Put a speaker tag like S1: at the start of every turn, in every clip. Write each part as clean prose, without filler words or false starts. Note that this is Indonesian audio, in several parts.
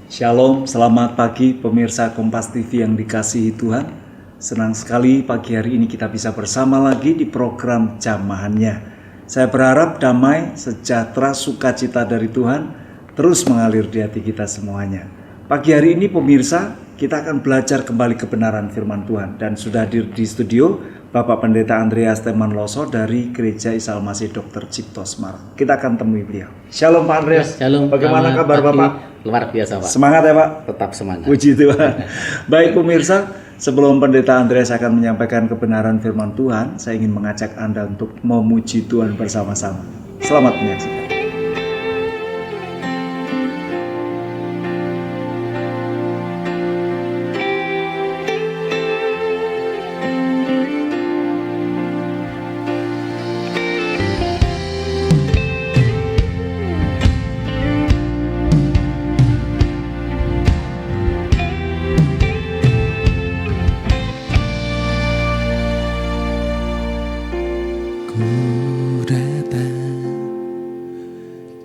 S1: Shalom, selamat pagi pemirsa Kompas TV yang dikasihi Tuhan. Senang sekali pagi hari ini kita bisa bersama lagi di program Jamahannya. Saya berharap damai, sejahtera, sukacita dari Tuhan terus mengalir di hati kita semuanya. Pagi hari ini pemirsa, kita akan belajar kembali kebenaran firman Tuhan. Dan sudah hadir di studio Bapak Pendeta Andreas Temanloso dari Gereja Isa Al-Masih Dr. Cipto Semarang. Kita akan temui beliau. Shalom Pak Andreas.
S2: Shalom.
S1: Bagaimana kabar
S2: pagi.
S1: Bapak?
S2: Luar biasa Pak.
S1: Semangat ya Pak?
S2: Tetap semangat.
S1: Puji Tuhan. Baik pemirsa, sebelum Pendeta Andreas akan menyampaikan kebenaran firman Tuhan, saya ingin mengajak Anda untuk memuji Tuhan bersama-sama. Selamat menyaksikan.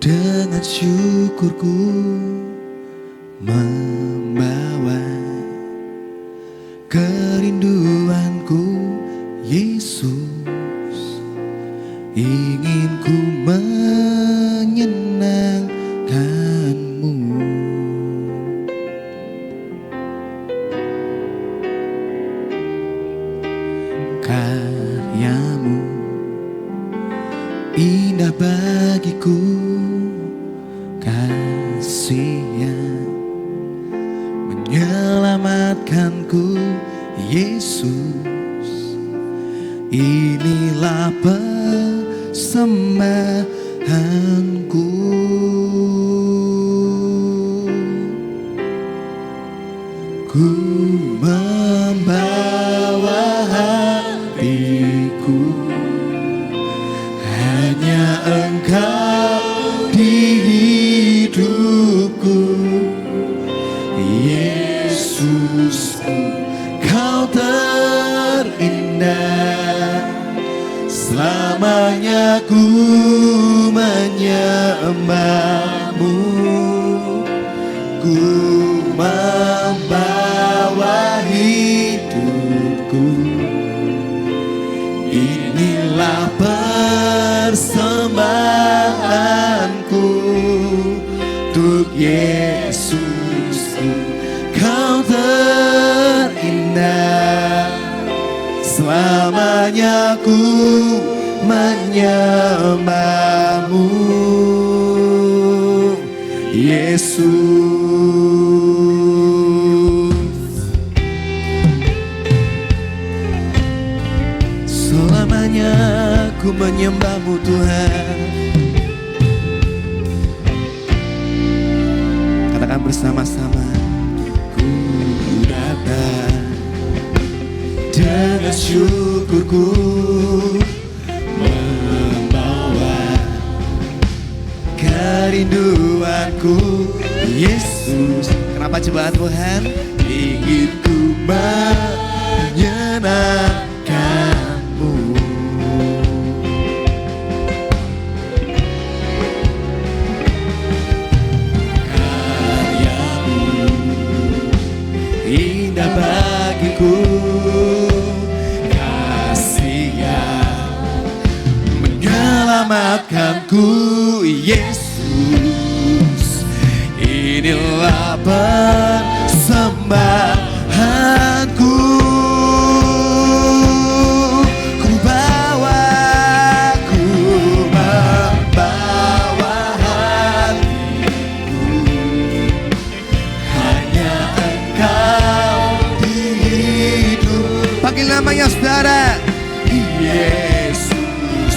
S3: Dengan syukurku membawa kerinduanku, Yesus, ingin ku menyenangkanmu. Karyamu indah bagiku, kasih yang menyelamatkanku, Yesus, inilah persembahanku. Ku membawa hatiku, hanya Engkau di hidupku, Yesusku, Kau terindah. Selamanya ku menyembahmu, ku membawa hidupku, inilah persembahanku untuk Yesusku, Kau terindah. Selamanya ku menyembahmu, Yesus. Selamanya ku menyembahmu Tuhan. Katakan bersama-sama. Ku datang dengan syukurku membawa kerinduanku, Yesus. Kenapa coba Tuhan? Ingin ku menyenangkanmu. Karyamu indah bagiku, kasih yang menyelamatkanku, Yesus, inilah persembahanku. Ku membawa hatiku, hanya Engkau di hidup. Panggil namanya saudara, Yesus,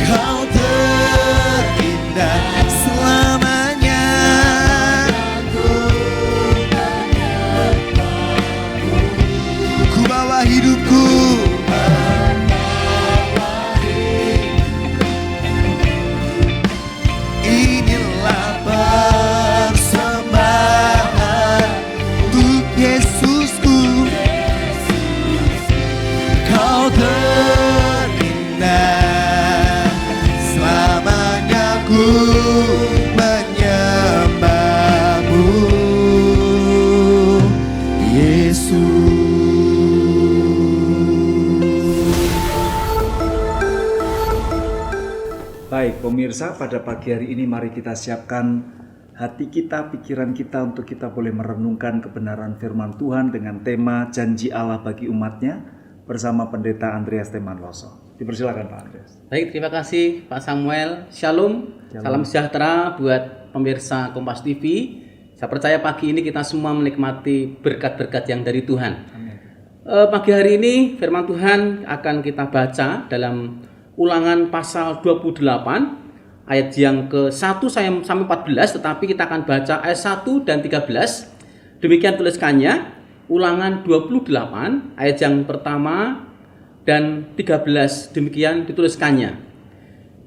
S3: Kau terindah. Selamanya ku bawa hidupku, inilah persembahan untuk Yesusku, Kau terindah.
S1: pemirsa, pada pagi hari ini mari kita siapkan hati kita, pikiran kita untuk kita boleh merenungkan kebenaran firman Tuhan dengan tema janji Allah bagi umatnya bersama Pendeta Andreas Temanloso. Dipersilakan Pak Andreas.
S2: Baik, terima kasih Pak Samuel. Shalom. Salam sejahtera buat pemirsa Kompas TV. Saya percaya pagi ini kita semua menikmati berkat-berkat yang dari Tuhan.
S1: Amin.
S2: Pagi hari ini firman Tuhan akan kita baca dalam Ulangan pasal 28 ayat yang ke-1 sampai 14, tetapi kita akan baca ayat 1 dan 13. Demikian tuliskannya, Ulangan 28 ayat yang pertama dan 13, demikian dituliskannya.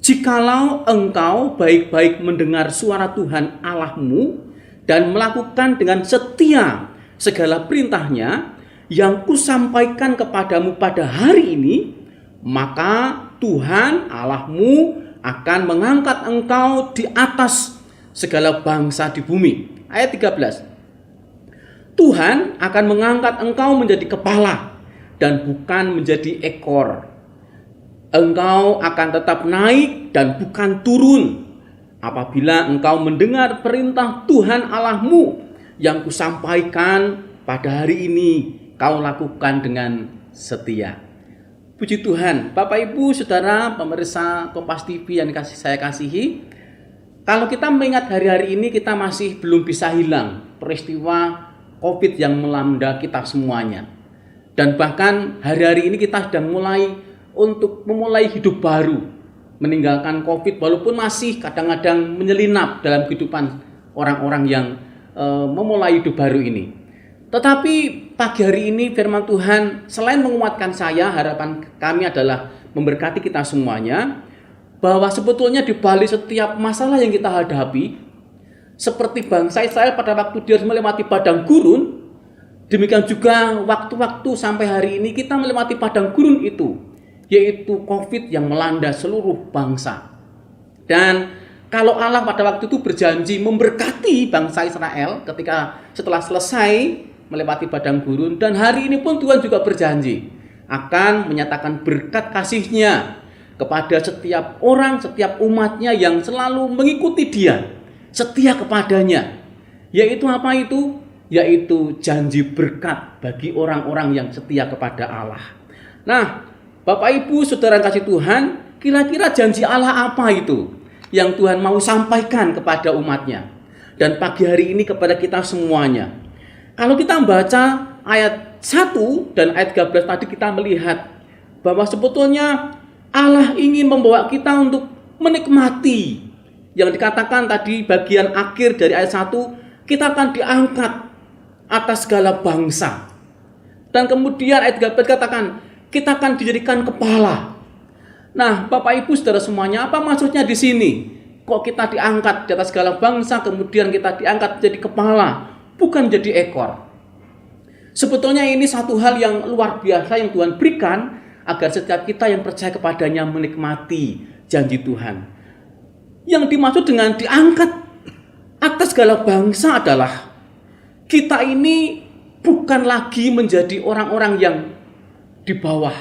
S2: Jikalau engkau baik-baik mendengar suara Tuhan Allahmu dan melakukan dengan setia segala perintahnya yang kusampaikan kepadamu pada hari ini, maka Tuhan Allahmu akan mengangkat engkau di atas segala bangsa di bumi. Ayat 13. Tuhan akan mengangkat engkau menjadi kepala dan bukan menjadi ekor. Engkau akan tetap naik dan bukan turun apabila engkau mendengar perintah Tuhan Allahmu yang kusampaikan pada hari ini, kau lakukan dengan setia. Puji Tuhan, Bapak Ibu Saudara pemirsa Kompas TV yang saya kasihi, kalau kita mengingat hari-hari ini kita masih belum bisa hilang peristiwa COVID yang melanda kita semuanya. Dan bahkan hari-hari ini kita sedang memulai hidup baru, meninggalkan COVID walaupun masih kadang-kadang menyelinap dalam kehidupan orang-orang yang memulai hidup baru ini. Tetapi pagi hari ini firman Tuhan selain menguatkan saya, harapan kami adalah memberkati kita semuanya, bahwa sebetulnya di balik setiap masalah yang kita hadapi, seperti bangsa Israel pada waktu dia melewati padang gurun, demikian juga waktu-waktu sampai hari ini kita melewati padang gurun itu, yaitu COVID yang melanda seluruh bangsa. Dan kalau Allah pada waktu itu berjanji memberkati bangsa Israel ketika setelah selesai melewati padang gurun, dan hari ini pun Tuhan juga berjanji akan menyatakan berkat kasih-Nya kepada setiap orang, setiap umatnya yang selalu mengikuti Dia, setia kepadanya. Yaitu apa itu? Yaitu janji berkat bagi orang-orang yang setia kepada Allah. Nah, Bapak Ibu Saudara kasih Tuhan, kira-kira janji Allah apa itu yang Tuhan mau sampaikan kepada umatnya dan pagi hari ini kepada kita semuanya? Kalau kita membaca ayat 1 dan ayat 13 tadi, kita melihat bahwa sebetulnya Allah ingin membawa kita untuk menikmati yang dikatakan tadi bagian akhir dari ayat 1, kita akan diangkat atas segala bangsa. Dan kemudian ayat 13 katakan kita akan dijadikan kepala. Nah, Bapak Ibu Saudara semuanya, apa maksudnya di sini? Kok kita diangkat di atas segala bangsa, kemudian kita diangkat menjadi kepala, bukan jadi ekor. Sebetulnya ini satu hal yang luar biasa yang Tuhan berikan agar setiap kita yang percaya kepadanya menikmati janji Tuhan. Yang dimaksud dengan diangkat atas segala bangsa adalah kita ini bukan lagi menjadi orang-orang yang di bawah,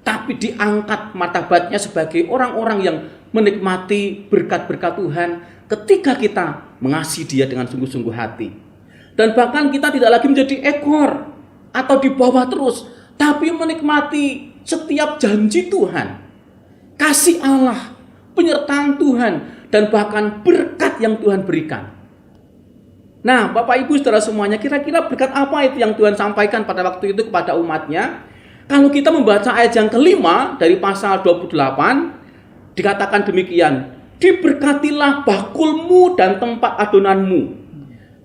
S2: tapi diangkat martabatnya sebagai orang-orang yang menikmati berkat-berkat Tuhan ketika kita mengasihi Dia dengan sungguh-sungguh hati. Dan bahkan kita tidak lagi menjadi ekor atau di bawah terus, tapi menikmati setiap janji Tuhan, kasih Allah, penyertaan Tuhan, dan bahkan berkat yang Tuhan berikan. Nah, Bapak Ibu Saudara semuanya, kira-kira berkat apa itu yang Tuhan sampaikan pada waktu itu kepada umatnya? Kalau kita membaca ayat yang kelima dari pasal 28, dikatakan demikian, diberkatilah bakulmu dan tempat adonanmu.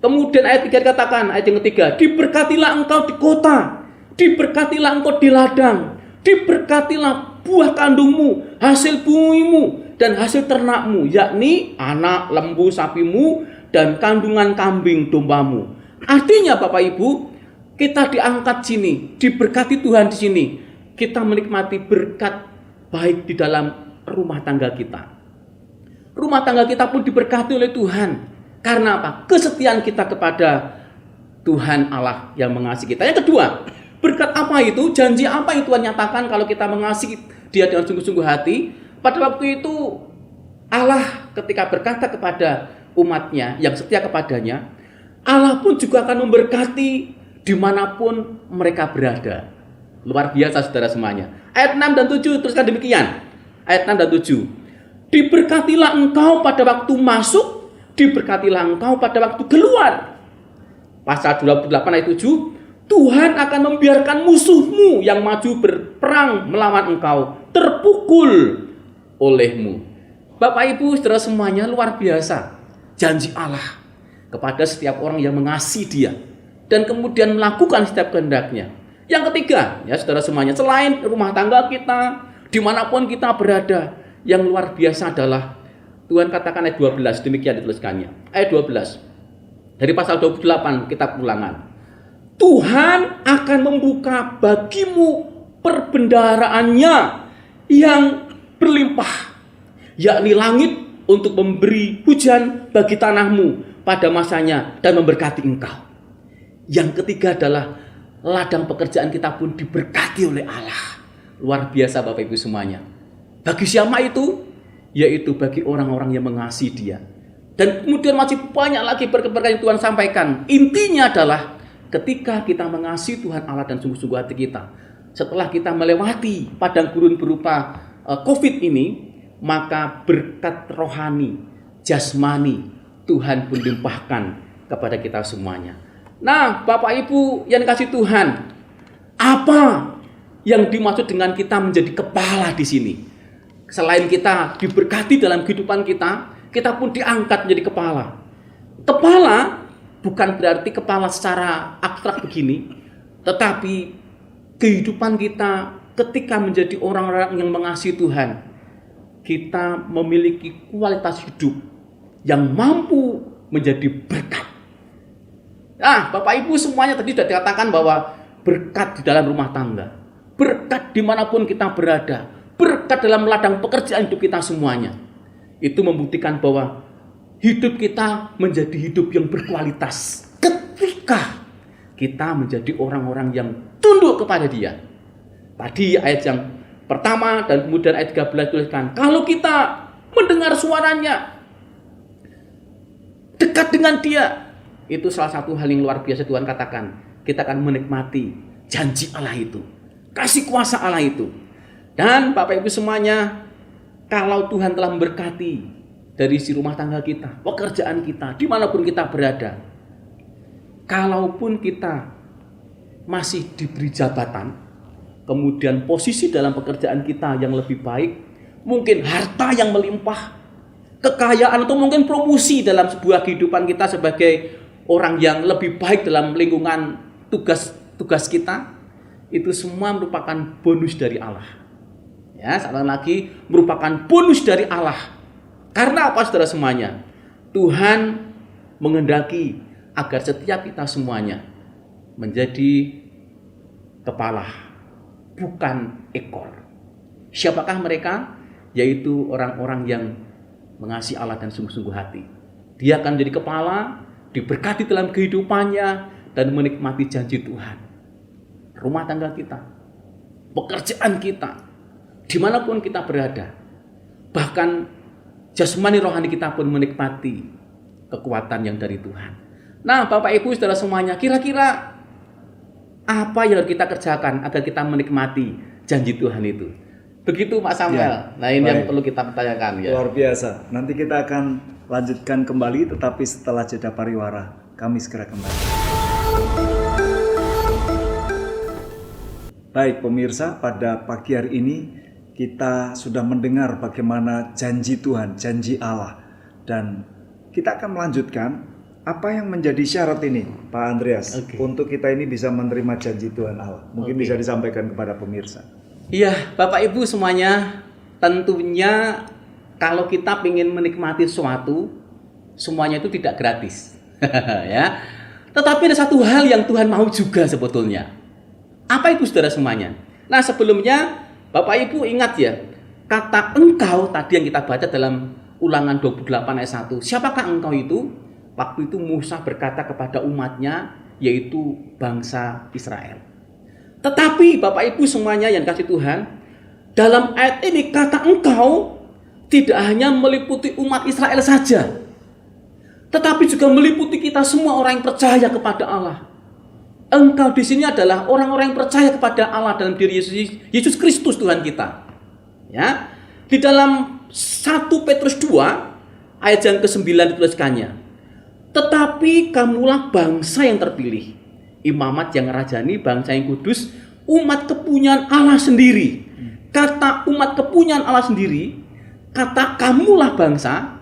S2: Kemudian ayat 3 dikatakan, ayat yang ketiga, diberkatilah engkau di kota, diberkatilah engkau di ladang, diberkatilah buah kandungmu, hasil bumimu, dan hasil ternakmu, yakni anak lembu sapimu, dan kandungan kambing dombamu. Artinya Bapak Ibu, kita diangkat sini, diberkati Tuhan di sini. Kita menikmati berkat baik di dalam rumah tangga kita. Rumah tangga kita pun diberkati oleh Tuhan. Karena apa? Kesetiaan kita kepada Tuhan Allah yang mengasihi kita. Yang kedua, berkat apa itu? Janji apa yang Tuhan nyatakan kalau kita mengasihi Dia dengan sungguh-sungguh hati? Pada waktu itu Allah ketika berkata kepada umatnya yang setia kepadanya, Allah pun juga akan memberkati dimanapun mereka berada. Luar biasa saudara semuanya. Ayat 6 dan 7 teruskan demikian. Ayat 6 dan 7. Diberkatilah engkau pada waktu masuk, diberkatilah engkau pada waktu keluar. Pasal 28 ayat 7. Tuhan akan membiarkan musuhmu yang maju berperang melawan engkau terpukul olehmu. Bapak Ibu saudara semuanya, luar biasa janji Allah kepada setiap orang yang mengasihi Dia dan kemudian melakukan setiap kehendaknya. Yang ketiga, ya saudara semuanya, selain rumah tangga kita, dimanapun kita berada, yang luar biasa adalah Tuhan katakan ayat 12, demikian dituliskannya. Ayat 12 dari pasal 28 kitab Ulangan. Tuhan akan membuka bagimu perbendaharaannya yang berlimpah, yakni langit untuk memberi hujan bagi tanahmu pada masanya dan memberkati engkau. Yang ketiga adalah ladang pekerjaan kita pun diberkati oleh Allah. Luar biasa Bapak Ibu semuanya. Bagi siapa itu? Yaitu bagi orang-orang yang mengasihi Dia. Dan kemudian masih banyak lagi berkat-berkat yang Tuhan sampaikan. Intinya adalah ketika kita mengasihi Tuhan Allah dan sungguh-sungguh hati kita, setelah kita melewati padang gurun berupa COVID ini, maka berkat rohani, jasmani Tuhan pun limpahkan kepada kita semuanya. Nah, Bapak Ibu yang dikasihi Tuhan, apa yang dimaksud dengan kita menjadi kepala di sini? Selain kita diberkati dalam kehidupan kita, kita pun diangkat menjadi kepala. Kepala bukan berarti kepala secara abstrak begini, tetapi kehidupan kita ketika menjadi orang-orang yang mengasihi Tuhan, kita memiliki kualitas hidup yang mampu menjadi berkat. Nah, Bapak Ibu semuanya tadi sudah dikatakan bahwa berkat di dalam rumah tangga, berkat dimanapun kita berada, berkat dalam ladang pekerjaan hidup kita semuanya. Itu membuktikan bahwa hidup kita menjadi hidup yang berkualitas ketika kita menjadi orang-orang yang tunduk kepada Dia. Tadi ayat yang pertama dan kemudian ayat 13 tuliskan, kalau kita mendengar suaranya, dekat dengan Dia, itu salah satu hal yang luar biasa Tuhan katakan. Kita akan menikmati janji Allah itu, kasih kuasa Allah itu. Dan Bapak Ibu semuanya, kalau Tuhan telah memberkati dari isi rumah tangga kita, pekerjaan kita, dimanapun kita berada, kalaupun kita masih diberi jabatan, kemudian posisi dalam pekerjaan kita yang lebih baik, mungkin harta yang melimpah, kekayaan atau mungkin promosi dalam sebuah kehidupan kita sebagai orang yang lebih baik dalam lingkungan tugas kita, itu semua merupakan bonus dari Allah. Ya, sekali lagi merupakan bonus dari Allah. Karena apa saudara semuanya? Tuhan menghendaki agar setiap kita semuanya menjadi kepala, bukan ekor. Siapakah mereka? Yaitu orang-orang yang mengasihi Allah dan sungguh-sungguh hati. Dia akan menjadi kepala, diberkati dalam kehidupannya, dan menikmati janji Tuhan. Rumah tangga kita, pekerjaan kita, dimanapun kita berada, bahkan jasmani rohani kita pun menikmati kekuatan yang dari Tuhan. Nah, Bapak Ibu saudara semuanya, kira-kira apa yang harus kita kerjakan agar kita menikmati janji Tuhan itu? Begitu Pak Samuel.
S1: Ya,
S2: nah ini
S1: baik.
S2: yang perlu kita pertanyakan ya.
S1: Luar biasa. Nanti kita akan lanjutkan kembali, tetapi setelah jeda pariwara. Kami segera kembali. Baik pemirsa, pada pagi hari ini kita sudah mendengar bagaimana janji Tuhan, janji Allah. Dan kita akan melanjutkan apa yang menjadi syarat ini, Pak Andreas, untuk kita ini bisa menerima janji Tuhan Allah. Mungkin bisa disampaikan kepada pemirsa.
S2: Iya, Bapak Ibu semuanya, tentunya kalau kita ingin menikmati sesuatu, semuanya itu tidak gratis. Ya. Tetapi ada satu hal yang Tuhan mau juga sebetulnya. Apa itu saudara semuanya? Nah, sebelumnya Bapak Ibu ingat ya, kata engkau tadi yang kita baca dalam Ulangan 28 ayat 1. Siapakah engkau itu? Waktu itu Musa berkata kepada umatnya, yaitu bangsa Israel. Tetapi Bapak Ibu semuanya yang kasih Tuhan, dalam ayat ini kata engkau tidak hanya meliputi umat Israel saja, tetapi juga meliputi kita semua orang yang percaya kepada Allah. Engkau di sini adalah orang-orang yang percaya kepada Allah dalam diri Yesus Kristus Tuhan kita. Ya. Di dalam 1 Petrus 2 ayat yang ke-9 dituliskannya, tetapi kamulah bangsa yang terpilih, imamat yang rajani, bangsa yang kudus, umat kepunyaan Allah sendiri. Kata umat kepunyaan Allah sendiri, kata kamulah bangsa,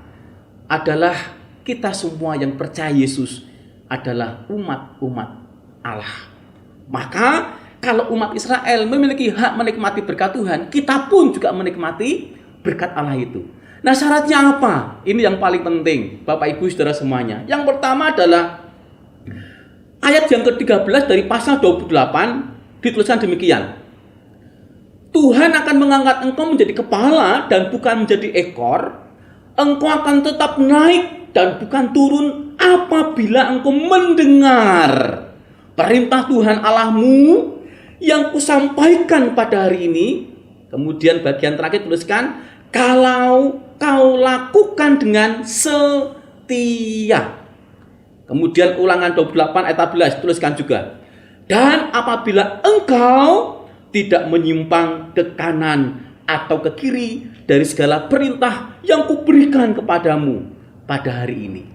S2: adalah kita semua yang percaya Yesus adalah umat-umat Allah. Maka kalau umat Israel memiliki hak menikmati berkat Tuhan, kita pun juga menikmati berkat Allah itu. Nah, syaratnya apa? Ini yang paling penting, Bapak Ibu Saudara semuanya. Yang pertama adalah ayat yang ke-13 dari pasal 28 dituliskan demikian. Tuhan akan mengangkat engkau menjadi kepala dan bukan menjadi ekor. Engkau akan tetap naik dan bukan turun apabila engkau mendengar perintah Tuhan Allahmu yang kusampaikan pada hari ini. Kemudian bagian terakhir tuliskan, kalau kau lakukan dengan setia. Kemudian Ulangan 28 ayat 14 tuliskan juga, dan apabila engkau tidak menyimpang ke kanan atau ke kiri dari segala perintah yang kuberikan kepadamu pada hari ini.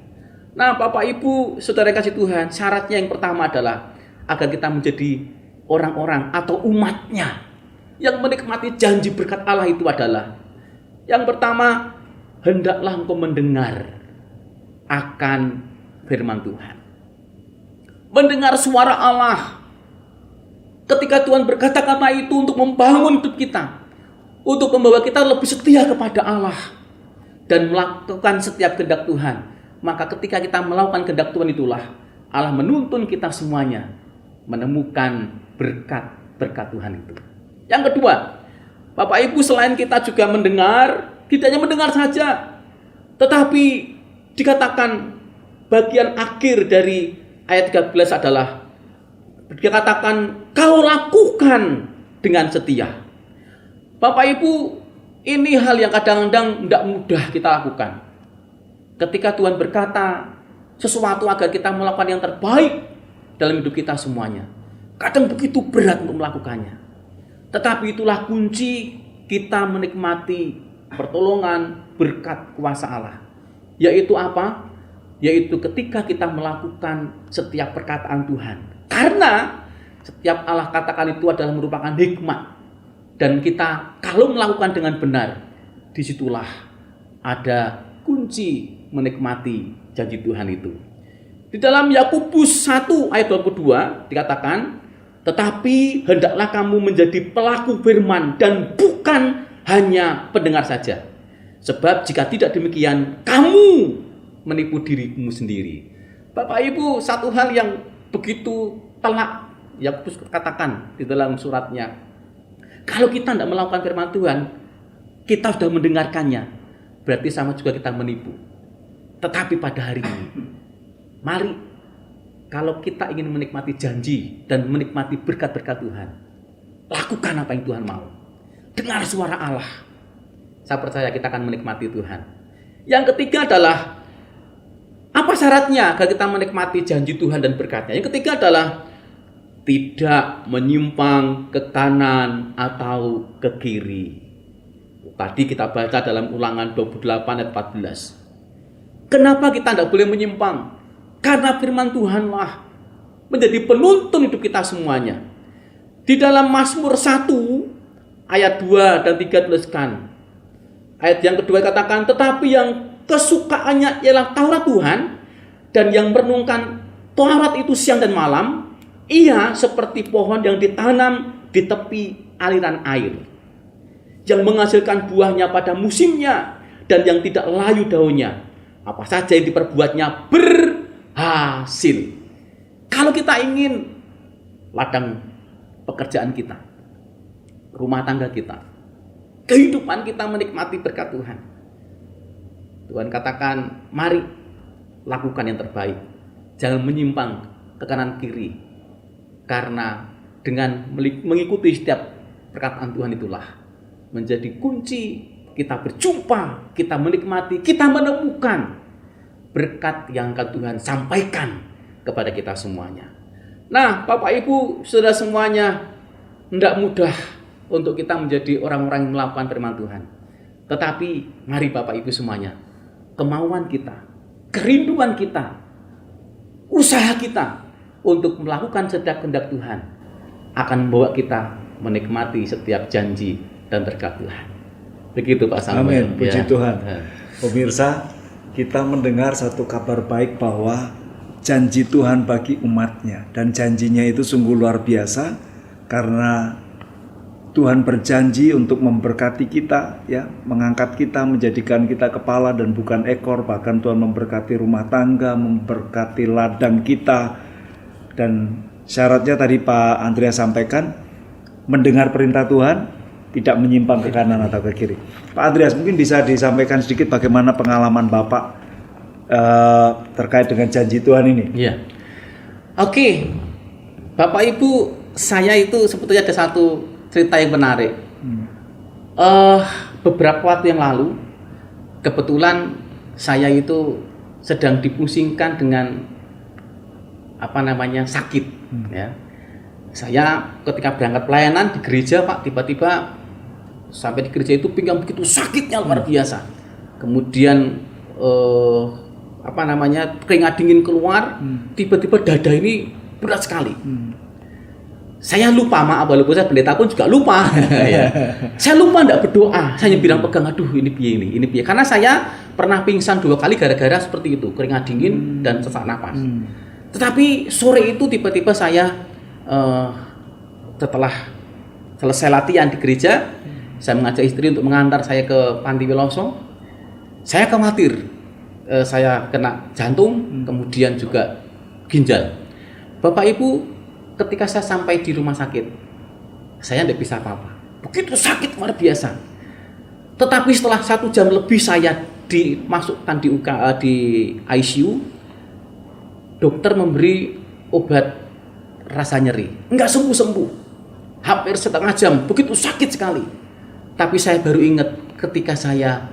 S2: Nah, Bapak Ibu Saudara kasih Tuhan, syaratnya yang pertama adalah agar kita menjadi orang-orang atau umatnya yang menikmati janji berkat Allah itu adalah, yang pertama, hendaklah engkau mendengar akan firman Tuhan. Mendengar suara Allah. Ketika Tuhan berkata-kata itu untuk membangun hidup kita, untuk membawa kita lebih setia kepada Allah dan melakukan setiap kehendak Tuhan, maka ketika kita melakukan kehendak Tuhan itulah Allah menuntun kita semuanya menemukan berkat-berkat Tuhan itu. Yang kedua, Bapak Ibu, selain kita juga mendengar, tidak hanya mendengar saja, tetapi dikatakan bagian akhir dari ayat 13 adalah dikatakan kau lakukan dengan setia. Bapak Ibu, ini hal yang kadang-kadang tidak mudah kita lakukan. Ketika Tuhan berkata sesuatu agar kita melakukan yang terbaik dalam hidup kita semuanya, kadang begitu berat untuk melakukannya. Tetapi itulah kunci kita menikmati pertolongan berkat kuasa Allah. Yaitu apa? Yaitu ketika kita melakukan setiap perkataan Tuhan. Karena setiap Allah katakan itu adalah merupakan hikmat. Dan kita kalau melakukan dengan benar, disitulah ada kunci menikmati janji Tuhan itu. Di dalam Yakobus 1 ayat 22 dikatakan, tetapi hendaklah kamu menjadi pelaku firman dan bukan hanya pendengar saja. Sebab jika tidak demikian, kamu menipu dirimu sendiri. Bapak Ibu, satu hal yang begitu telak Yakobus katakan di dalam suratnya, kalau kita tidak melakukan firman Tuhan, kita sudah mendengarkannya, berarti sama juga kita menipu. Tetapi pada hari ini, mari, kalau kita ingin menikmati janji dan menikmati berkat-berkat Tuhan, lakukan apa yang Tuhan mau. Dengar suara Allah. Saya percaya kita akan menikmati Tuhan. Yang ketiga adalah, apa syaratnya agar kita menikmati janji Tuhan dan berkatnya? Yang ketiga adalah tidak menyimpang ke kanan atau ke kiri. Tadi kita baca dalam Ulangan 28 ayat 14. Kenapa kita tidak boleh menyimpang? Karena firman Tuhanlah menjadi penuntun hidup kita semuanya. Di dalam Mazmur 1 ayat 2 dan 3 tuliskan. Ayat yang kedua katakan, tetapi yang kesukaannya ialah Taurat Tuhan, dan yang merenungkan Taurat itu siang dan malam, ia seperti pohon yang ditanam di tepi aliran air, yang menghasilkan buahnya pada musimnya, dan yang tidak layu daunnya. Apa saja yang diperbuatnya berhasil. Kalau kita ingin ladang pekerjaan kita, rumah tangga kita, kehidupan kita menikmati berkat Tuhan, Tuhan katakan, mari lakukan yang terbaik. Jangan menyimpang ke kanan kiri. Karena dengan mengikuti setiap perkataan Tuhan itulah menjadi kunci kita berjumpa, kita menikmati, kita menemukan berkat yang akan Tuhan sampaikan kepada kita semuanya. Nah, Bapak Ibu, saudara semuanya, tidak mudah untuk kita menjadi orang-orang yang melakukan firman Tuhan. Tetapi mari Bapak Ibu semuanya, kemauan kita, kerinduan kita, usaha kita untuk melakukan setiap kehendak Tuhan akan membawa kita menikmati setiap janji dan berkat Tuhan. Begitu Pak Samuel.
S1: Amin, puji
S2: Ya.
S1: Tuhan. Pemirsa, kita mendengar satu kabar baik bahwa janji Tuhan bagi umatnya, dan janjinya itu sungguh luar biasa karena Tuhan berjanji untuk memberkati kita, ya, mengangkat kita, menjadikan kita kepala dan bukan ekor. Bahkan Tuhan memberkati rumah tangga, memberkati ladang kita. Dan syaratnya tadi Pak Andreas sampaikan, mendengar perintah Tuhan, tidak menyimpang ke kanan atau ke kiri. Pak Andreas, mungkin bisa disampaikan sedikit bagaimana pengalaman Bapak terkait dengan janji Tuhan ini.
S2: Iya. Oke, Bapak Ibu, saya itu sebetulnya ada satu cerita yang menarik. Beberapa waktu yang lalu, kebetulan saya itu sedang dipusingkan dengan sakit. Ya. Saya ketika berangkat pelayanan di gereja, Pak, tiba-tiba sampai di gereja itu pinggang begitu sakitnya luar biasa. Kemudian keringat dingin keluar, tiba-tiba dada ini berat sekali. Saya lupa, maaf, walaupun saya pendeta pun juga lupa. Ya. Saya lupa tidak berdoa. Saya bilang pegang, aduh ini piye. Karena saya pernah pingsan 2 kali gara-gara seperti itu, keringat dingin dan sesak napas. Tetapi sore itu tiba-tiba saya setelah selesai latihan di gereja, saya mengajak istri untuk mengantar saya ke Panti Wiloso. Saya khawatir saya kena jantung, kemudian juga ginjal. Bapak Ibu, ketika saya sampai di rumah sakit, saya tidak bisa apa-apa. Begitu sakit luar biasa. Tetapi setelah 1 jam lebih saya dimasukkan di ICU, dokter memberi obat rasa nyeri. Enggak sembuh-sembuh. Hampir setengah jam, begitu sakit sekali. Tapi saya baru ingat ketika saya,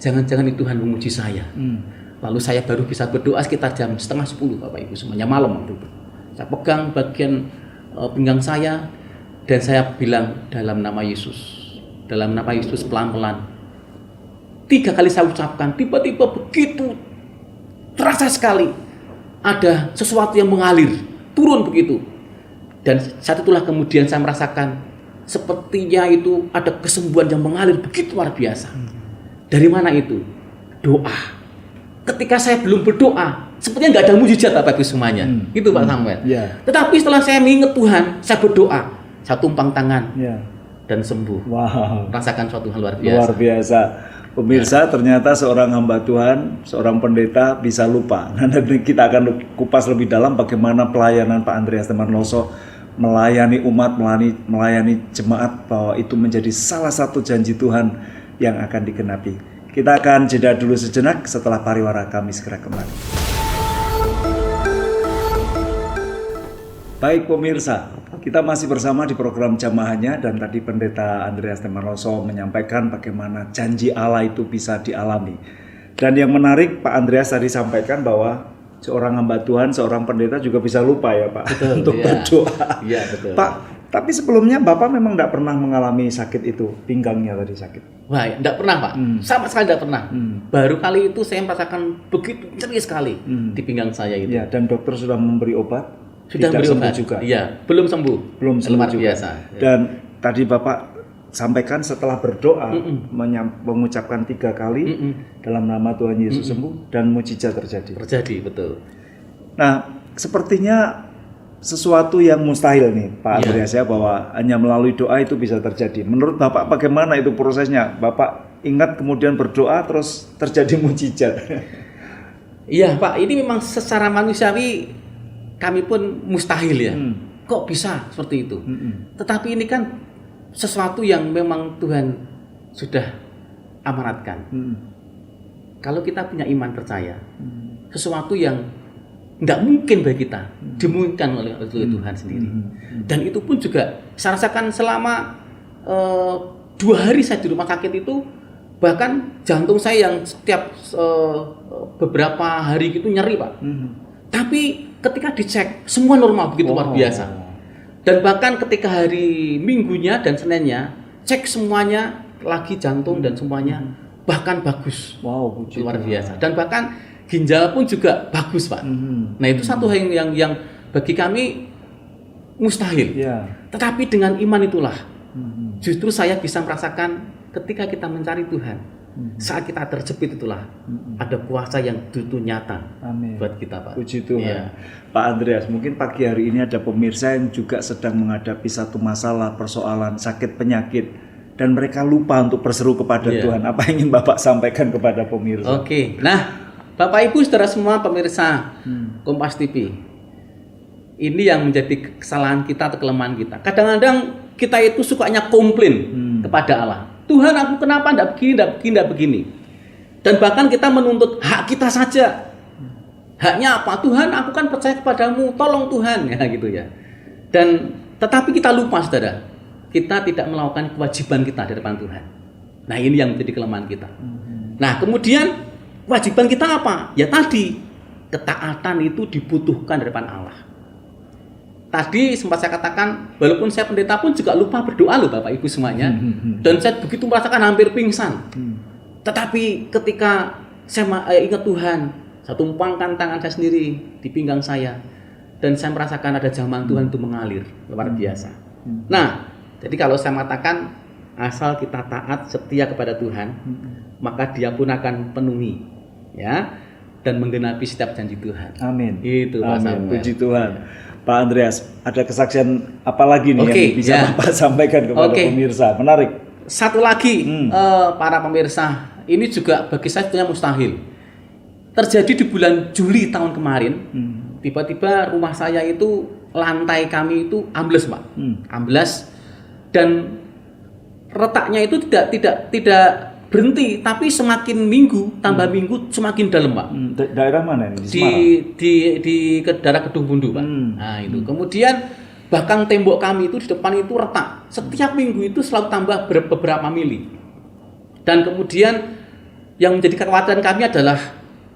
S2: jangan-jangan itu Tuhan memuji saya. Lalu saya baru bisa berdoa sekitar jam 9:30, Bapak Ibu semuanya, malam waktu itu. Saya pegang bagian pinggang saya dan saya bilang, dalam nama Yesus. Dalam nama Yesus, pelan-pelan. 3 kali saya ucapkan, tiba-tiba begitu terasa sekali ada sesuatu yang mengalir, turun begitu. Dan saat itulah kemudian saya merasakan sepertinya itu ada kesembuhan yang mengalir begitu luar biasa. Dari mana itu? Doa. Ketika saya belum berdoa, sepertinya nggak ada mujizat Bapak Ibu semuanya. Itu Pak Samuel.
S1: Yeah.
S2: Tetapi setelah saya mengingat Tuhan, saya berdoa, saya tumpang tangan dan sembuh.
S1: Wow.
S2: Rasakan suatu hal luar biasa.
S1: Luar biasa. Pemirsa, ternyata seorang hamba Tuhan, seorang pendeta bisa lupa. Nah, nanti kita akan kupas lebih dalam bagaimana pelayanan Pak Andreas Temarloso melayani umat, melayani jemaat, bahwa itu menjadi salah satu janji Tuhan yang akan digenapi. Kita akan jeda dulu sejenak, setelah pariwara kami segera kembali. Baik pemirsa, kita masih bersama di program Jamahannya, dan tadi Pendeta Andreas Temarloso menyampaikan bagaimana janji Allah itu bisa dialami. Dan yang menarik, Pak Andreas tadi sampaikan bahwa seorang hamba Tuhan, seorang pendeta juga bisa lupa ya Pak,
S2: betul,
S1: untuk berdoa.
S2: Iya, betul.
S1: Pak, tapi sebelumnya Bapak memang tidak pernah mengalami sakit itu, pinggangnya tadi sakit?
S2: Wah, tidak pernah Pak, sama sekali tidak pernah. Baru kali itu saya merasakan begitu nyeri sekali di pinggang saya itu.
S1: Ya, dan dokter sudah memberi obat?
S2: Sudah
S1: tidak
S2: beri
S1: sembuh
S2: obat
S1: juga?
S2: Iya, belum sembuh.
S1: Belum sembuh
S2: luar
S1: juga.
S2: biasa.
S1: Dan tadi Bapak sampaikan setelah berdoa, mengucapkan 3 kali dalam nama Tuhan Yesus sembuh, dan mujizat terjadi.
S2: Terjadi, betul.
S1: Nah, sepertinya sesuatu yang mustahil nih Pak Andreas ya, bahwa hanya melalui doa itu bisa terjadi. Menurut Bapak bagaimana itu prosesnya? Bapak ingat kemudian berdoa terus terjadi mujizat.
S2: Iya Pak, ini memang secara manusiawi kami pun mustahil ya. Kok bisa seperti itu? Tetapi ini kan sesuatu yang memang Tuhan sudah amanatkan. Kalau kita punya iman percaya, sesuatu yang tidak mungkin bagi kita dimungkinkan oleh Tuhan sendiri. Dan itu pun juga saya rasakan selama 2 hari saya di rumah sakit itu, Bahkan jantung saya yang setiap beberapa hari itu nyeri, Pak. Tapi ketika dicek semua normal, begitu luar biasa. Dan bahkan ketika hari Minggunya dan Seninnya cek semuanya lagi jantung dan semuanya bahkan bagus.
S1: Wow,
S2: luar biasa. Dan bahkan ginjal pun juga bagus, Pak. Nah, itu satu hal yang bagi kami mustahil. Tetapi dengan iman itulah justru saya bisa merasakan ketika kita mencari Tuhan, saat kita terjepit itulah ada kuasa yang betul nyata.
S1: Amin.
S2: Buat kita, Pak.
S1: Puji Tuhan. Pak Andreas, mungkin pagi hari ini ada pemirsa yang juga sedang menghadapi satu masalah, persoalan, sakit, penyakit, dan mereka lupa untuk berseru kepada Tuhan. Apa yang ingin Bapak sampaikan kepada pemirsa?
S2: Oke. Nah, Bapak Ibu saudara semua pemirsa Kompas TV, ini yang menjadi kesalahan kita atau kelemahan kita. Kadang-kadang kita itu sukanya komplain kepada Allah. Tuhan, aku kenapa enggak begini. Dan bahkan kita menuntut hak kita saja. Haknya apa? Tuhan, aku kan percaya kepadamu, tolong Tuhan, ya gitu ya. Dan tetapi kita lupa, saudara, kita tidak melakukan kewajiban kita di depan Tuhan. Nah, ini yang menjadi kelemahan kita. Nah, kemudian kewajiban kita apa? Ya tadi, ketaatan itu dibutuhkan di depan Allah. Tadi sempat saya katakan, walaupun saya pendeta pun juga lupa berdoa loh Bapak Ibu semuanya. Dan saya begitu merasakan hampir pingsan. Tetapi ketika saya ingat Tuhan, saya tumpangkan tangan saya sendiri di pinggang saya. Dan saya merasakan ada zaman Tuhan itu mengalir, luar biasa. Nah, jadi kalau saya mengatakan, asal kita taat setia kepada Tuhan, maka Dia pun akan penuhi, ya, dan menggenapi setiap janji Tuhan.
S1: Amin.
S2: Itu Pak Samuel.
S1: Puji Tuhan. Pak Andreas, ada kesaksian apa lagi nih yang bisa Bapak sampaikan kepada pemirsa? Menarik.
S2: Satu lagi, para pemirsa, ini juga bagi saya sebetulnya mustahil. Terjadi di bulan Juli tahun kemarin, tiba-tiba rumah saya itu, lantai kami itu ambles, Pak. Ambles, dan retaknya itu tidak berhenti, tapi semakin minggu tambah minggu semakin dalam, Pak.
S1: Daerah mana ini?
S2: Di daerah Kedung Bundu, Pak. Nah, itu. Kemudian bahkan tembok kami itu di depan itu retak. Setiap minggu itu selalu tambah beberapa mili. Dan kemudian yang menjadi kekhawatiran kami adalah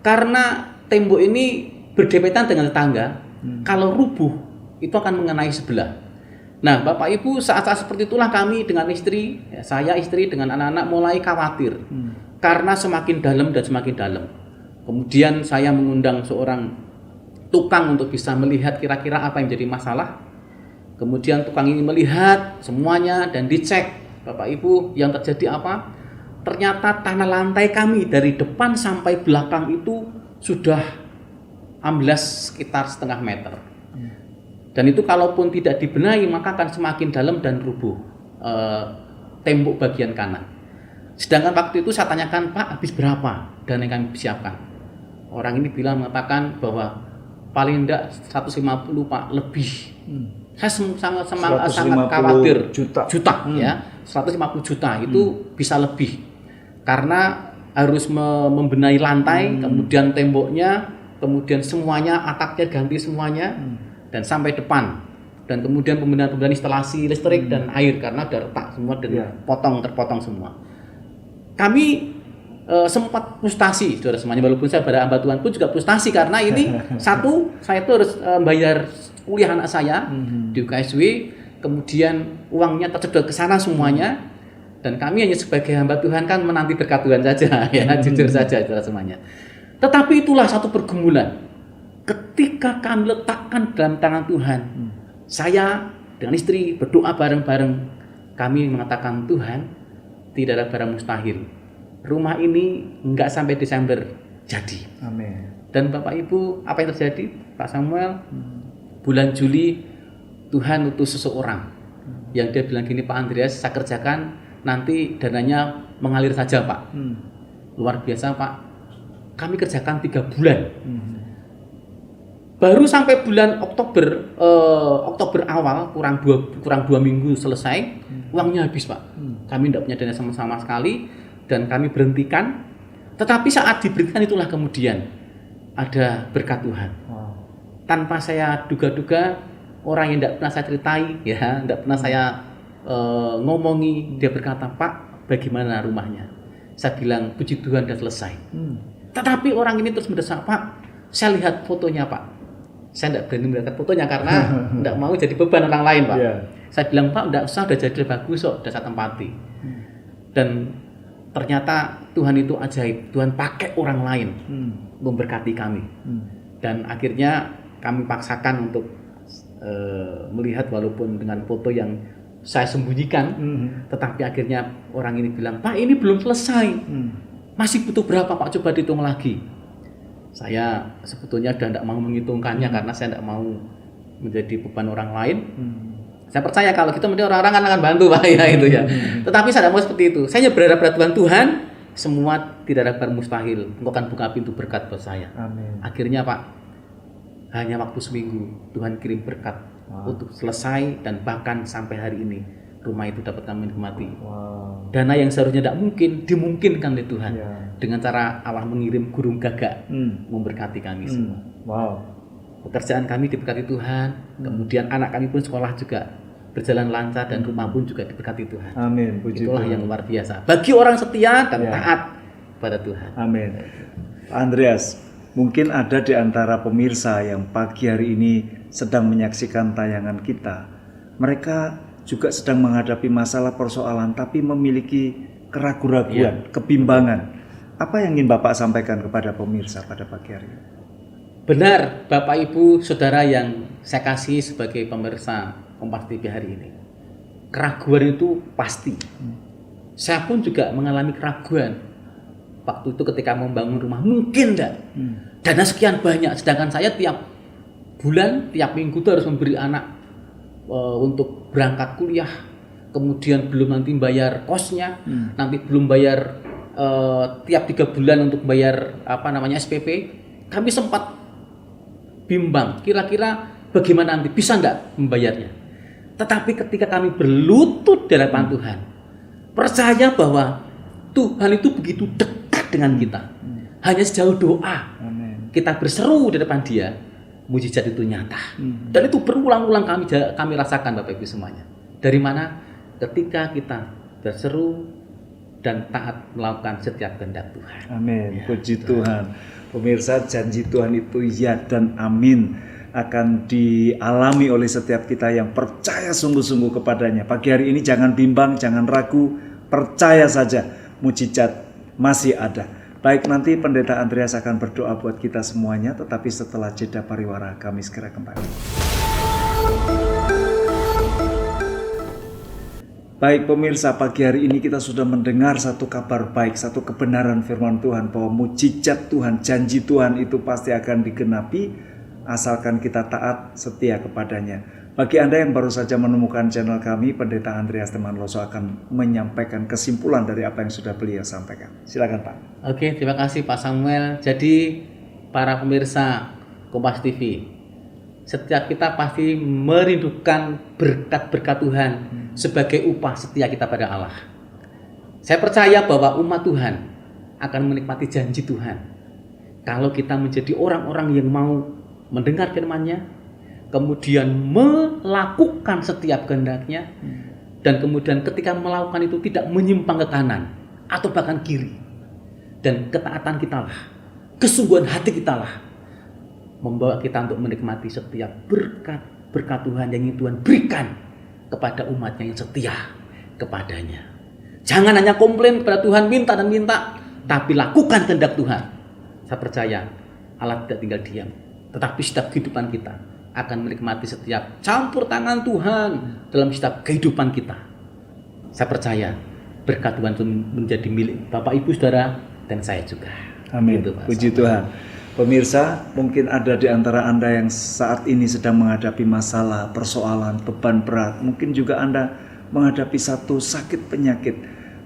S2: karena tembok ini berdepetan dengan tetangga, kalau rubuh itu akan mengenai sebelah. Nah, Bapak Ibu, saat-saat seperti itulah kami dengan istri, ya, saya istri dengan anak-anak mulai khawatir karena semakin dalam dan semakin dalam. Kemudian saya mengundang seorang tukang untuk bisa melihat kira-kira apa yang menjadi masalah. Kemudian tukang ini melihat semuanya dan dicek, Bapak Ibu, yang terjadi apa? Ternyata tanah lantai kami dari depan sampai belakang itu sudah amblas sekitar setengah meter. Dan itu kalaupun tidak dibenahi maka akan semakin dalam dan rubuh tembok bagian kanan. Sedangkan waktu itu saya tanyakan, Pak, habis berapa dana yang kami siapkan? Orang ini mengatakan bahwa paling tidak 150, Pak, lebih. Saya sangat khawatir juta ya, 150 juta itu bisa lebih. Karena harus membenahi lantai, kemudian temboknya, kemudian semuanya, atapnya ganti semuanya. Dan sampai depan, dan kemudian pembenahan instalasi listrik dan air karena udah retak semua dan terpotong semua. Kami sempat frustasi, saudara semuanya, walaupun saya pada hamba Tuhan pun juga frustasi karena ini satu, saya tuh harus bayar kuliah anak saya di UKSW, kemudian uangnya tercedot ke sana semuanya, dan kami hanya sebagai hamba Tuhan kan menanti berkat Tuhan saja, ya jujur saja, saudara semuanya. Tetapi itulah satu pergumulan. Ketika kami letakkan dalam tangan Tuhan, saya dengan istri berdoa bareng-bareng, kami mengatakan, Tuhan, tidak ada barang mustahil. Rumah ini enggak sampai Desember jadi.
S1: Amin.
S2: Dan Bapak Ibu, apa yang terjadi, Pak Samuel? Bulan Juli Tuhan utus seseorang yang dia bilang gini, Pak Andreas, saya kerjakan, nanti dananya mengalir saja, Pak. Luar biasa, Pak. Kami kerjakan 3 bulan. Baru sampai bulan Oktober awal, kurang 2 minggu selesai, uangnya habis, Pak. Kami tidak punya dana sama sekali dan kami berhentikan. Tetapi saat diberikan itulah kemudian ada berkat Tuhan. Tanpa saya duga-duga, orang yang tidak pernah saya ceritai, ya, tidak pernah saya ngomongi, dia berkata, Pak, bagaimana rumahnya? Saya bilang, puji Tuhan sudah selesai. Tetapi orang ini terus mendesak, Pak, saya lihat fotonya, Pak. Saya tidak berani melihat fotonya karena tidak mau jadi beban orang lain, Pak.
S1: Yeah.
S2: Saya bilang, Pak, tidak usah, sudah jadi bagus kok, sudah saya tempati. Dan ternyata Tuhan itu ajaib. Tuhan pakai orang lain memberkati kami. Dan akhirnya kami paksakan untuk melihat walaupun dengan foto yang saya sembunyikan, tetapi akhirnya orang ini bilang, Pak, ini belum selesai. Masih butuh berapa, Pak? Coba dihitung lagi. Saya sebetulnya sudah tidak mau menghitungkannya karena saya tidak mau menjadi beban orang lain. Saya percaya kalau gitu mungkin orang-orang kan akan bantu, Pak, ya itu ya. Tetapi saya tidak mau seperti itu. Saya berharap pada Tuhan, semua tidak ada mustahil. Engkau akan buka pintu berkat buat saya.
S1: Amin.
S2: Akhirnya, Pak, hanya waktu seminggu Tuhan kirim berkat untuk selesai, dan bahkan sampai hari ini rumah itu dapat kami nikmati. Dana yang seharusnya tidak mungkin dimungkinkan oleh Tuhan dengan cara Allah mengirim burung gagak memberkati kami semua. Pekerjaan kami diberkati Tuhan, kemudian anak kami pun sekolah juga berjalan lancar dan rumah pun juga diberkati Tuhan.
S1: Amin. Puji
S2: Itulah
S1: Tuhan.
S2: yang luar biasa bagi orang setia dan taat pada Tuhan.
S1: Amin. Pak Andreas, mungkin ada di antara pemirsa yang pagi hari ini sedang menyaksikan tayangan kita. Mereka juga sedang menghadapi masalah persoalan tapi memiliki keraguan-raguan, kebimbangan. Apa yang ingin Bapak sampaikan kepada pemirsa pada pagi hari ini?
S2: Benar, Bapak Ibu Saudara yang saya kasih sebagai pemirsa Kompas TV hari ini. Keraguan itu pasti. Saya pun juga mengalami keraguan. Waktu itu ketika membangun rumah, mungkin enggak? Dana sekian banyak, sedangkan saya tiap bulan, tiap minggu itu harus memberi anak untuk berangkat kuliah. Kemudian belum nanti bayar kosnya, nanti belum bayar tiap 3 bulan untuk bayar SPP. Kami sempat bimbang, kira-kira bagaimana nanti, bisa enggak membayarnya. Tetapi ketika kami berlutut di hadapan Tuhan, percaya bahwa Tuhan itu begitu dekat dengan kita. Hanya sejauh doa, kita berseru di depan Dia, mujizat itu nyata. Dan itu berulang-ulang kami rasakan, Bapak Ibu semuanya. Dari mana? Ketika kita berseru dan taat melakukan setiap kehendak Tuhan.
S1: Amin. Puji Tuhan. Pemirsa, janji Tuhan itu ya dan amin akan dialami oleh setiap kita yang percaya sungguh-sungguh kepadanya. Pagi hari ini jangan bimbang, jangan ragu, percaya saja mujizat masih ada. Baik, nanti Pendeta Andreas akan berdoa buat kita semuanya, tetapi setelah jeda pariwara kami segera kembali. Baik pemirsa, pagi hari ini kita sudah mendengar satu kabar baik, satu kebenaran firman Tuhan bahwa mujizat Tuhan, janji Tuhan itu pasti akan digenapi asalkan kita taat setia kepadanya. Bagi Anda yang baru saja menemukan channel kami, Pendeta Andreas Temanloso akan menyampaikan kesimpulan dari apa yang sudah beliau sampaikan. Silakan Pak.
S2: Oke, terima kasih Pak Samuel. Jadi para pemirsa Kompas TV, setiap kita pasti merindukan berkat-berkat Tuhan sebagai upah setia kita pada Allah. Saya percaya bahwa umat Tuhan akan menikmati janji Tuhan kalau kita menjadi orang-orang yang mau mendengar firman-Nya, kemudian melakukan setiap kehendak-Nya, dan kemudian ketika melakukan itu tidak menyimpang ke kanan atau bahkan kiri. Dan ketaatan kita lah, kesungguhan hati kita lah membawa kita untuk menikmati setiap berkat Tuhan yang ingin Tuhan berikan kepada umatnya yang setia kepadanya. Jangan hanya komplain kepada Tuhan, minta dan minta, tapi lakukan kehendak Tuhan. Saya percaya Allah tidak tinggal diam, tetapi setiap kehidupan kita akan menikmati setiap campur tangan Tuhan dalam setiap kehidupan kita. Saya percaya berkat Tuhan itu menjadi milik Bapak Ibu Saudara dan saya juga.
S1: Amin.
S2: Gitu, Pak.
S1: Puji Tuhan. Pemirsa, mungkin ada di antara Anda yang saat ini sedang menghadapi masalah, persoalan, beban berat. Mungkin juga Anda menghadapi satu sakit penyakit.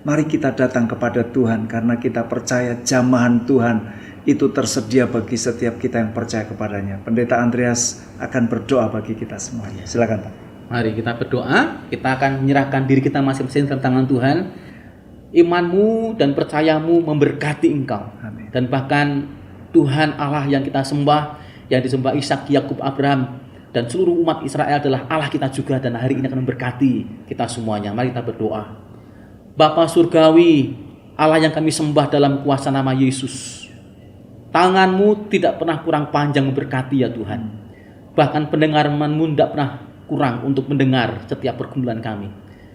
S1: Mari kita datang kepada Tuhan karena kita percaya jamahan Tuhan itu tersedia bagi setiap kita yang percaya kepadanya. Pendeta Andreas akan berdoa bagi kita semuanya. Silakan Pak.
S2: Mari kita berdoa, kita akan menyerahkan diri kita masing-masing dalam tangan Tuhan. Imanmu dan percayamu memberkati engkau.
S1: Amin.
S2: Dan bahkan Tuhan Allah yang kita sembah, yang disembah Ishak, Yakub, Abraham, dan seluruh umat Israel adalah Allah kita juga, dan hari ini akan memberkati kita semuanya. Mari kita berdoa. Bapa Surgawi, Allah yang kami sembah dalam kuasa nama Yesus. Tangan-Mu tidak pernah kurang panjang memberkati ya Tuhan. Bahkan pendengaran-Mu tidak pernah kurang untuk mendengar setiap pergumulan kami.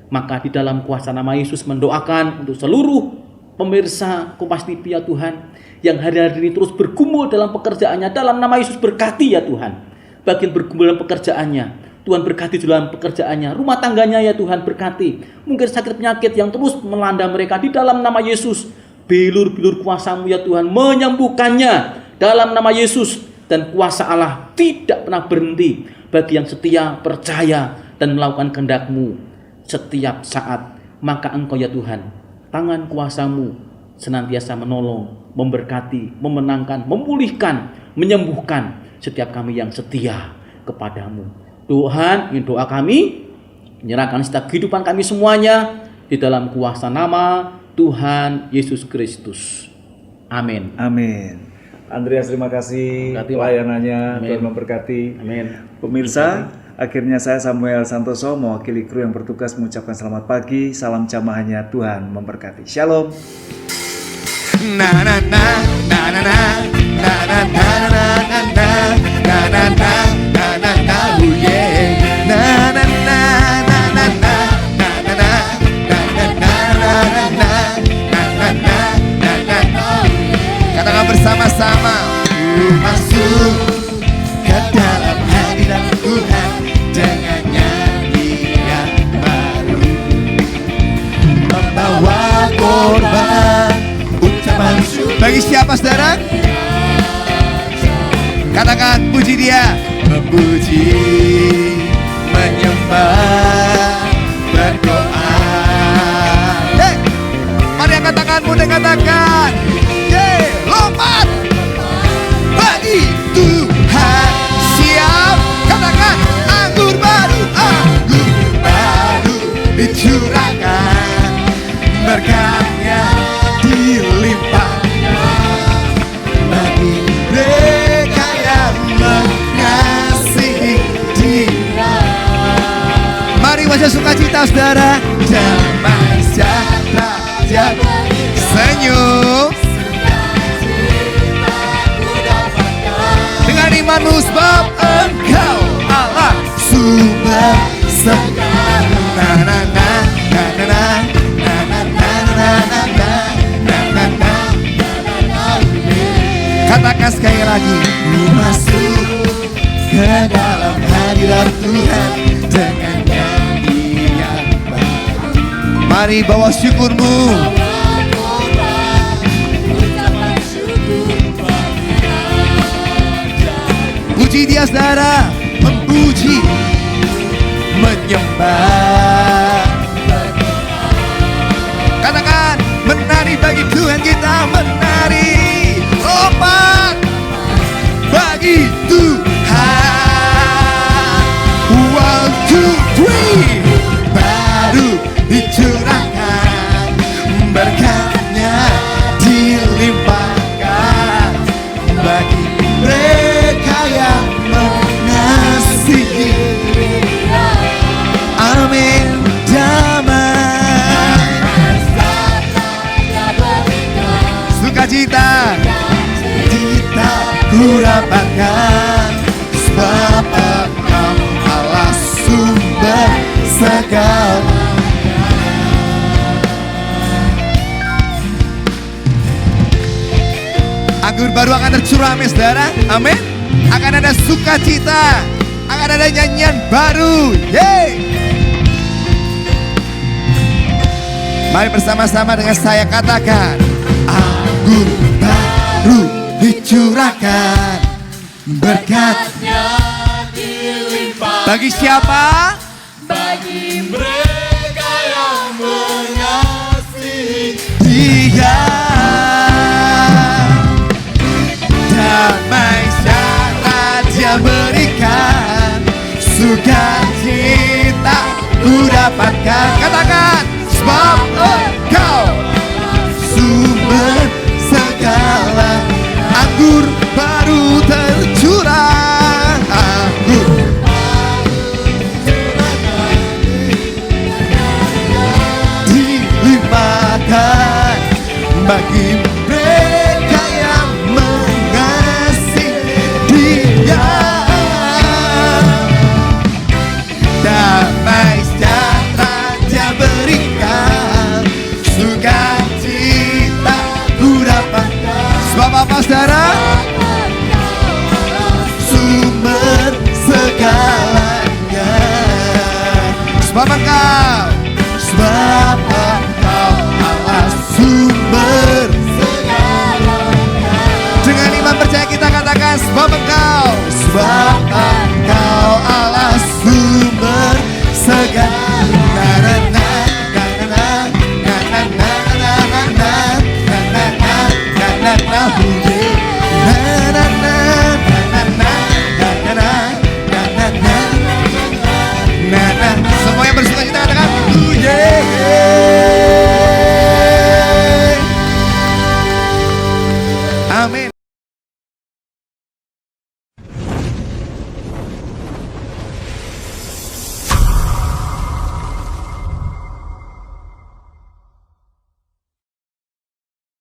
S2: Maka di dalam kuasa nama Yesus mendoakan untuk seluruh pemirsa Kompas TV ya Tuhan, yang hari-hari ini terus bergumul dalam pekerjaannya, dalam nama Yesus berkati ya Tuhan. Bagian bergumul dalam pekerjaannya, Tuhan berkati dalam pekerjaannya, rumah tangganya ya Tuhan berkati. Mungkin sakit penyakit yang terus melanda mereka, di dalam nama Yesus, bilur-bilur kuasa-Mu ya Tuhan menyembuhkannya dalam nama Yesus. Dan kuasa Allah tidak pernah berhenti bagi yang setia, percaya, dan melakukan kehendak-Mu setiap saat. Maka Engkau ya Tuhan, tangan kuasa-Mu senantiasa menolong, memberkati, memenangkan, memulihkan, menyembuhkan setiap kami yang setia kepada-Mu. Tuhan, ini doa kami, menyerahkan setiap kehidupan kami semuanya di dalam kuasa nama Tuhan Yesus Kristus. Amin.
S1: Amin. Andreas, terima kasih pelayanannya. Tuhan memberkati.
S2: Amin.
S1: Pemirsa, akhirnya saya Samuel Santoso mewakili kru yang bertugas mengucapkan selamat pagi. Salam jamahannya, Tuhan memberkati. Shalom.
S3: Na na na na na na na na na na na na na na na na oh yeah na na na na na na na na na na na na. Katakan bersama-sama, masuk ke dalam hadirat Tuhan dengan nyanyian baru, membawa korban ucapan syukur. Bagi siapa saudara? Katakan puji Dia, memuji, menyembah, berdoa. Hey, mari angkat tanganmu dan katakan, yeah, lompat bagi Tuhan. Siap, katakan anggur baru dicurahkan, berkatnya dilimpahkan bagi mereka yang mengasihi Dia. Mari wajah sukacita saudara, damai sejahtera, senyum dengan imanmu, sebab Engkau Allah sumber segala. Na na na na na na na na na na na na na. Katakan sekali lagi, masuk ke dalam hadirat Tuhan dengan nyanyian baru. Mari bawa syukurmu. Puji Dia saudara, memuji, menyembah. Katakan menari bagi Tuhan kita, menari, lompat bagi Tuhan. 1, 2, 3. Baru dicurahkan, berkatnya dilimpahkan bagi mereka yang mengasihi. Amin. Damai, sukacita, kita kurapkan, sebab Engkau Allah sumber segala. Anggur baru akan tercurah, saudara. Amin. Akan ada sukacita, akan ada nyanyian baru. Yeay. Mari bersama-sama dengan saya katakan, anggur baru dicurahkan, berkatnya dilimpahkan. Bagi siapa? Bagi mereka yang mengasihi Dia. Damai sejahtera Dia berikan, sukacita ku dapatkan